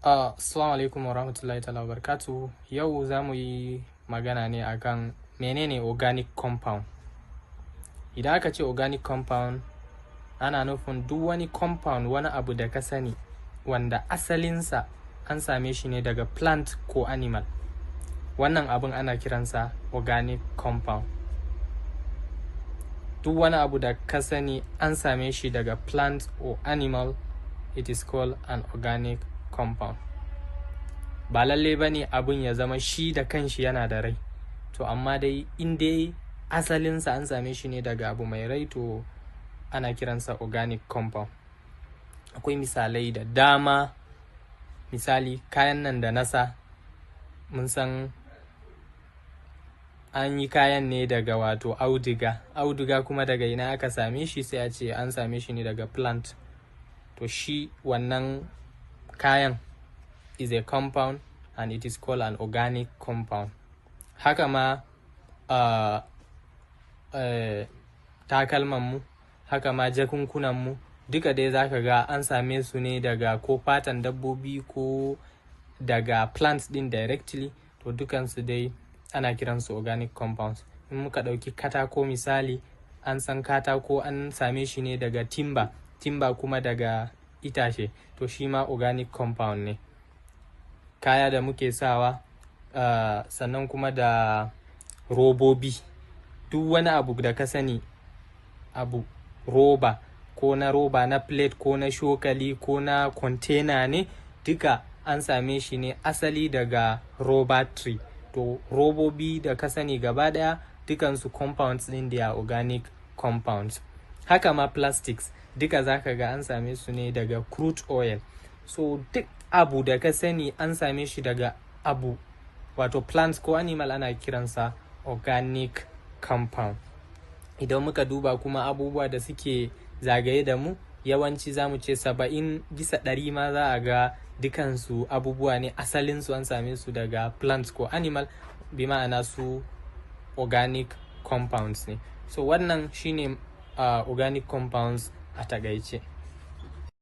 Assalamu alaikum wa rahmatullahi ta'ala wa barakatuhu. Yau za mu yi magana ne akan menene organic compound. Idan aka ce organic compound, ana nufin duk wani compound, wani abu da ka sani wanda asalinsa an same shi ne daga plant ko animal. Wannan abun ana kiransa organic compound. Duk wani abu da ka sani an same shi daga plant or animal, it is called an organic compound. Ba lalle ba ne abun ya zama shi da kanshi yana da rai, to amma dai in dai asalinsa an same shi ne daga abu mai rai, to ana kiransa organic compound. Akwai misalai da dama. Misali, kayan nan da nasa, mun san an yi kayan ne daga wato auduga kuma daga ina aka same shi, sai a ce an same shi ne daga plant. To shi wannan kayan is a compound and it is called an organic compound. Haka ma takalmanmu, haka ma jakunkunanmu, duka dai za ka ga an same su ne daga ko fatan dabbobi ko daga plants din directly. To dukansu dai ana kiransu organic compounds. In muka ɗauki katako misali, an san katako an same shi ne daga timber kuma daga itace, to shi ma organic compound ne. Kaya da muke sawa, sannan kuma da robobi, duk wani abu da ka sani, abu roba, ko na roba na plate ko na shokali ko na container ne, duka an same shi ne asali daga roba tree. To robobi da ka sani gaba daya dukansu compounds din da organic compounds. Haka ma plastics, duka za ka ga an same su ne daga crude oil. So duk abu da ka sani an same shi daga abu, wato plants ko animal, ana kiransa organic compound. Idan muka duba kuma abubuwa da suke zagaye da mu, yawanci za mu ce 70% ma za a ga dukansu abubuwa ne asalinsu an same su daga plants ko animal, bi ma'ana su organic compounds ne. So wannan shine organic compounds a takaice.